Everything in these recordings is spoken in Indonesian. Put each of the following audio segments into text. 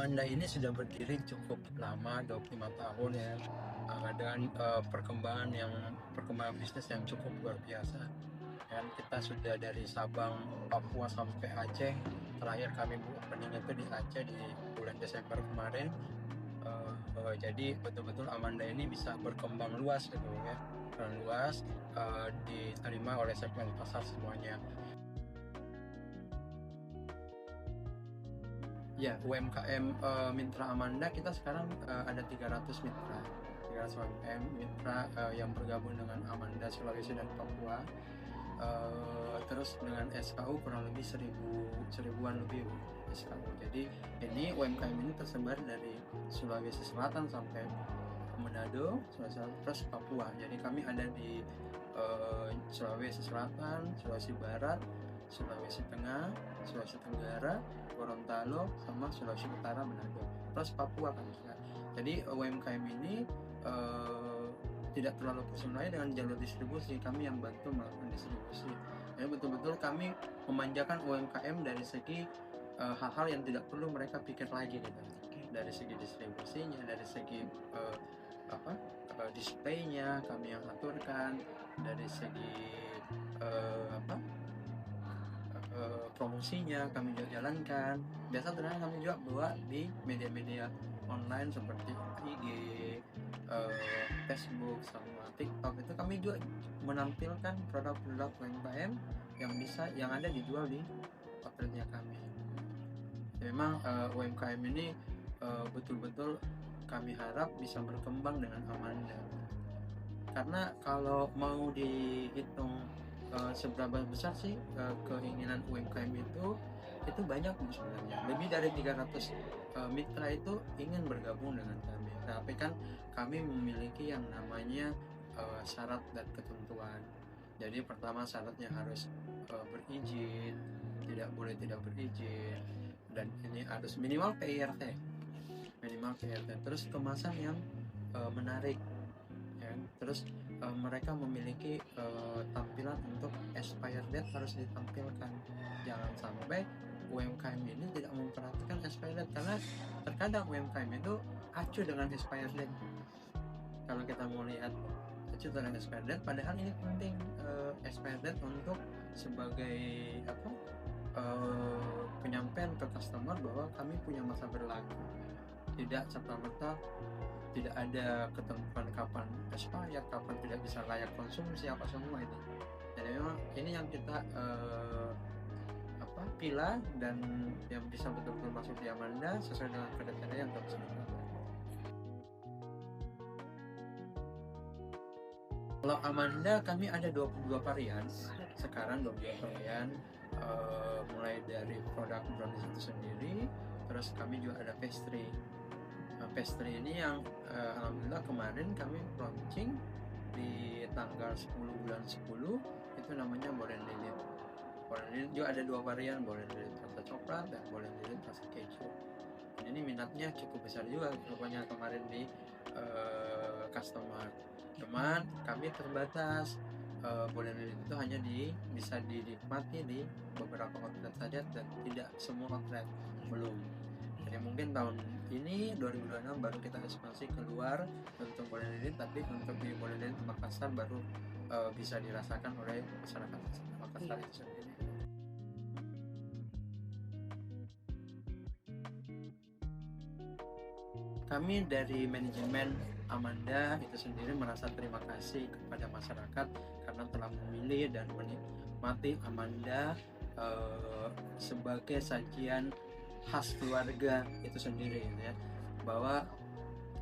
Amanda ini sudah berdiri cukup lama, 25 tahun ya, dengan perkembangan bisnis yang cukup luar biasa. Dan kita sudah dari Sabang, Papua sampai Aceh. Terakhir kami opening itu di Aceh di bulan Desember kemarin. Jadi betul-betul Amanda ini bisa berkembang luas gitu ya, luas, diterima oleh segmen pasar semuanya. Ya, UMKM Mitra Amanda kita sekarang ada 300 mitra. 300 UMKM mitra yang bergabung dengan Amanda Sulawesi dan Papua. Terus dengan SKU kurang lebih seribuan lebih SKU. Jadi ini UMKM ini tersebar dari Sulawesi Selatan sampai Manado, plus Papua. Jadi kami ada di Sulawesi Selatan, Sulawesi Barat, Sulawesi Tengah, Sulawesi Tenggara, Gorontalo, sama Sulawesi Utara, Manado, plus Papua kan. Jadi UMKM ini tidak terlalu pusing lagi dengan jalur distribusi. Kami yang bantu melakukan distribusi. Jadi betul-betul kami memanjakan UMKM dari segi hal-hal yang tidak perlu mereka pikir lagi gitu. Dari segi distribusinya, dari segi displaynya kami yang aturkan, dari segi promosinya kami juga jalankan. Biasa ternyata kami juga bawa di media-media online seperti IG, Facebook, sama TikTok. Itu kami juga menampilkan produk-produk UMKM yang ada dijual di outletnya kami. Memang UMKM ini betul-betul kami harap bisa berkembang dengan Amanda. Karena kalau mau dihitung seberapa besar sih keinginan UMKM itu banyak sebenarnya. Lebih dari 300 mitra itu ingin bergabung dengan kami. Tapi kan kami memiliki yang namanya syarat dan ketentuan. Jadi pertama syaratnya harus berizin, tidak boleh tidak berizin, dan ini harus minimal PIRT. Terus kemasan yang menarik ya. Terus mereka memiliki tampilan untuk expired date harus ditampilkan. Jangan sampai UMKM ini tidak memperhatikan expired date, karena terkadang UMKM itu acuh dengan expired date. Kalau kita mau lihat acuh dengan expired date, padahal ini penting expired date untuk sebagai penyampaian ke customer bahwa kami punya masa berlaku. Tidak serta-merta tidak ada ketentuan kapan expired, kapan tidak bisa layak konsumsi, apa semua ini. Jadi memang ini yang kita pilah dan yang bisa betul-betul masuk di Amanda sesuai dengan kriteria yang kami sebutkan. Kalau Amanda kami ada 22 varian sekarang, 22 varian, mulai dari produk brownies itu sendiri. Terus kami juga ada pastry. Pastry ini yang alhamdulillah kemarin kami launching di tanggal 10 bulan 10, itu namanya Bolen Lilit. Bolen Lilit juga ada dua varian, Bolen Lilit rasa coklat dan Bolen Lilit rasa keju. Dan ini minatnya cukup besar juga rupanya kemarin di customer. Cuman kami terbatas, Bolen Lilit itu hanya bisa dinikmati di beberapa outlet saja dan tidak semua outlet, belum. Jadi mungkin tahun ini 2026 baru kita ekspansi keluar untuk Bolen Lilit, tapi untuk di Bolen Lilit Makassar baru bisa dirasakan oleh masyarakat Makassar itu sendiri. Kami dari manajemen Amanda itu sendiri merasa terima kasih kepada masyarakat karena telah memilih dan menikmati Amanda sebagai sajian khas keluarga itu sendiri ya. Bahwa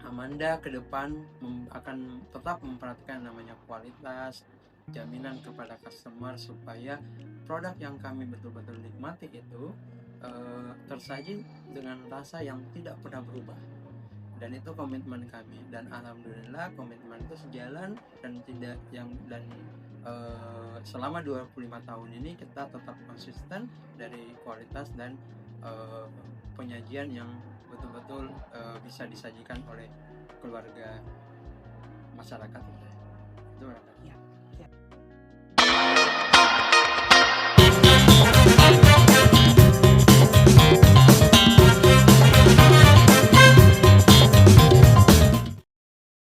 Amanda ke depan akan tetap memperhatikan namanya kualitas, jaminan kepada customer supaya produk yang kami betul-betul nikmati itu tersaji dengan rasa yang tidak pernah berubah. Dan itu komitmen kami, dan alhamdulillah komitmen itu sejalan selama 25 tahun ini kita tetap konsisten dari kualitas dan penyajian yang betul-betul bisa disajikan oleh keluarga masyarakat itu.